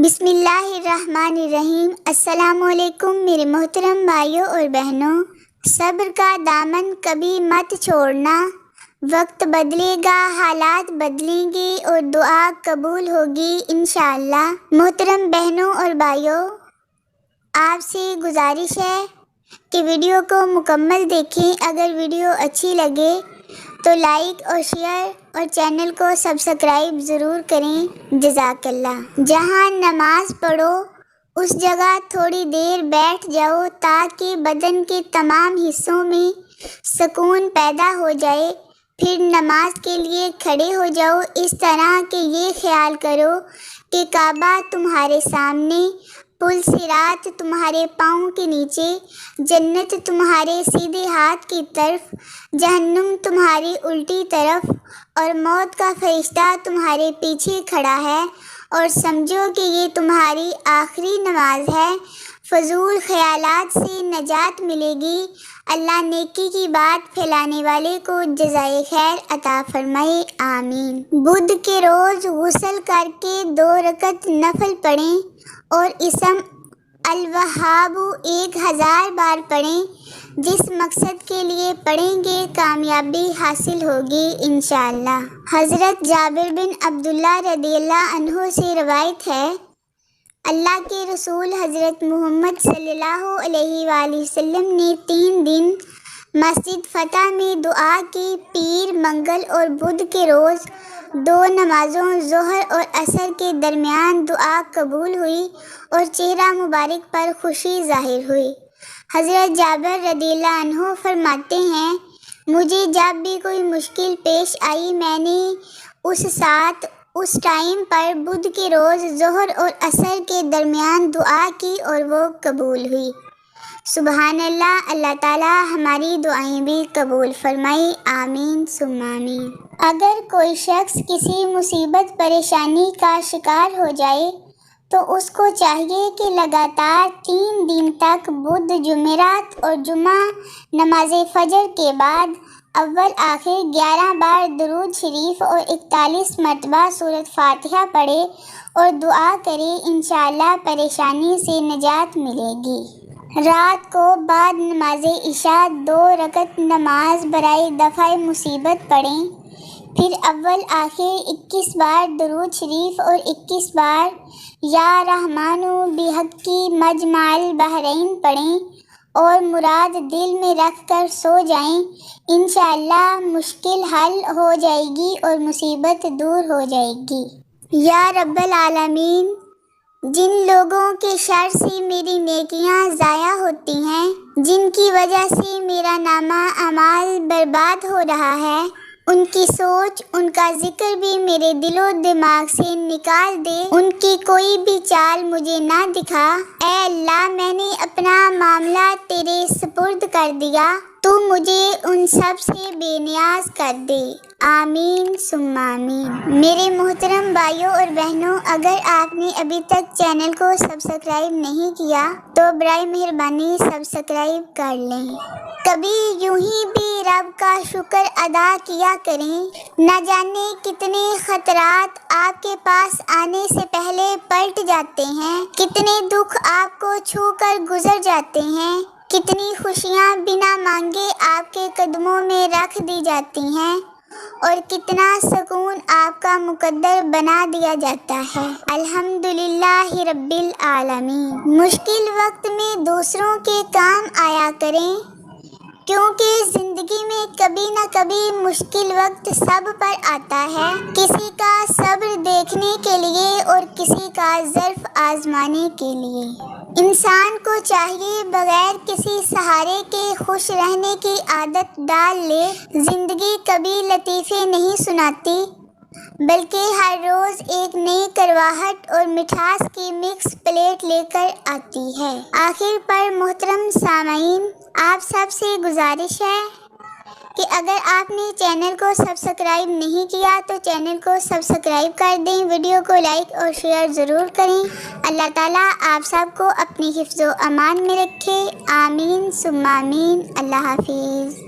بسم اللہ الرحمن الرحیم۔ السلام علیکم میرے محترم بھائیوں اور بہنوں، صبر کا دامن کبھی مت چھوڑنا۔ وقت بدلے گا، حالات بدلیں گے اور دعا قبول ہوگی انشاءاللہ۔ محترم بہنوں اور بھائیوں، آپ سے گزارش ہے کہ ویڈیو کو مکمل دیکھیں۔ اگر ویڈیو اچھی لگے تو لائک اور شیئر اور چینل کو سبسکرائب ضرور کریں، جزاک اللہ۔ جہاں نماز پڑھو اس جگہ تھوڑی دیر بیٹھ جاؤ تاکہ بدن کے تمام حصوں میں سکون پیدا ہو جائے، پھر نماز کے لیے کھڑے ہو جاؤ، اس طرح کہ یہ خیال کرو کہ کعبہ تمہارے سامنے، پل صراط تمہارے پاؤں کے نیچے، جنت تمہارے سیدھے ہاتھ کی طرف، جہنم تمہاری الٹی طرف، اور موت کا فرشتہ تمہارے پیچھے کھڑا ہے، اور سمجھو کہ یہ تمہاری آخری نماز ہے۔ فضول خیالات سے نجات ملے گی۔ اللہ نیکی کی بات پھیلانے والے کو جزائے خیر عطا فرمائے، آمین۔ بدھ کے روز غسل کر کے 2 رکعت نفل پڑھیں اور اسم الوہاب 1000 بار پڑھیں۔ جس مقصد کے لیے پڑھیں گے کامیابی حاصل ہوگی انشاءاللہ۔ حضرت جابر بن عبداللہ رضی اللہ عنہ سے روایت ہے، اللہ کے رسول حضرت محمد صلی اللہ علیہ وآلہ وسلم نے 3 دن مسجد فتح میں دعا کی۔ پیر، منگل اور بدھ کے روز 2 نمازوں ظہر اور عصر کے درمیان دعا قبول ہوئی اور چہرہ مبارک پر خوشی ظاہر ہوئی۔ حضرت جابر رضی اللہ عنہ فرماتے ہیں، مجھے جب بھی کوئی مشکل پیش آئی میں نے اس ٹائم پر بدھ کے روز ظہر اور عصر کے درمیان دعا کی اور وہ قبول ہوئی۔ سبحان اللہ۔ اللہ تعالیٰ ہماری دعائیں بھی قبول فرمائے، آمین ثم آمین۔ اگر کوئی شخص کسی مصیبت پریشانی کا شکار ہو جائے تو اس کو چاہیے کہ لگاتار 3 دن تک بدھ، جمعرات اور جمعہ نماز فجر کے بعد اول آخر 11 بار درود شریف اور 41 مرتبہ سورۃ فاتحہ پڑھے اور دعا کرے، انشاءاللہ پریشانی سے نجات ملے گی۔ رات کو بعد نماز عشاء 2 رکعت نماز برائے دفع مصیبت پڑھیں، پھر اول آخر 21 بار درود شریف اور 21 بار یا رحمٰن بحقی مجمع البحرین پڑھیں اور مراد دل میں رکھ کر سو جائیں، انشاءاللہ مشکل حل ہو جائے گی اور مصیبت دور ہو جائے گی۔ یا رب العالمین، جن لوگوں کے شر سے میری نیکیاں ضائع ہوتی ہیں، جن کی وجہ سے میرا نامہ اعمال برباد ہو رہا ہے، ان کی سوچ، ان کا ذکر بھی میرے دل و دماغ سے نکال دے، ان کی کوئی بھی چال مجھے نہ دکھا۔ اے اللہ، میں نے اپنا معاملہ تیرے سپرد کر دیا، تو مجھے ان سب سے بے نیاز کر دے، آمین ثم آمین۔ میرے محترم بھائیوں اور بہنوں، اگر آپ نے ابھی تک چینل کو سبسکرائب نہیں کیا تو برائے مہربانی سبسکرائب کر لیں۔ کبھی یوں ہی بھی رب کا شکر ادا کیا کریں، نہ جانے کتنے خطرات آپ کے پاس آنے سے پہلے پلٹ جاتے ہیں، کتنے دکھ آپ کو چھو کر گزر جاتے ہیں، کتنی خوشیاں بنا مانگے آپ کے قدموں میں رکھ دی جاتی ہیں، اور کتنا سکون آپ کا مقدر بنا دیا جاتا ہے۔ الحمدللہ رب العالمین۔ مشکل وقت میں دوسروں کے کام آیا کریں، کیونکہ زندگی میں کبھی نہ کبھی مشکل وقت سب پر آتا ہے، کسی کا صبر دیکھنے کے لیے اور کسی کا ظرف آزمانے کے لیے۔ انسان کو چاہیے بغیر کسی سہارے کے خوش رہنے کی عادت ڈال لے۔ زندگی کبھی لطیفے نہیں سناتی، بلکہ ہر روز ایک نئی کرواہٹ اور مٹھاس کی مکس پلیٹ لے کر آتی ہے۔ آخر پر محترم سامعین، آپ سب سے گزارش ہے کہ اگر آپ نے چینل کو سبسکرائب نہیں کیا تو چینل کو سبسکرائب کر دیں، ویڈیو کو لائک اور شیئر ضرور کریں۔ اللہ تعالیٰ آپ سب کو اپنی حفظ و امان میں رکھے، آمین ثم آمین۔ اللہ حافظ۔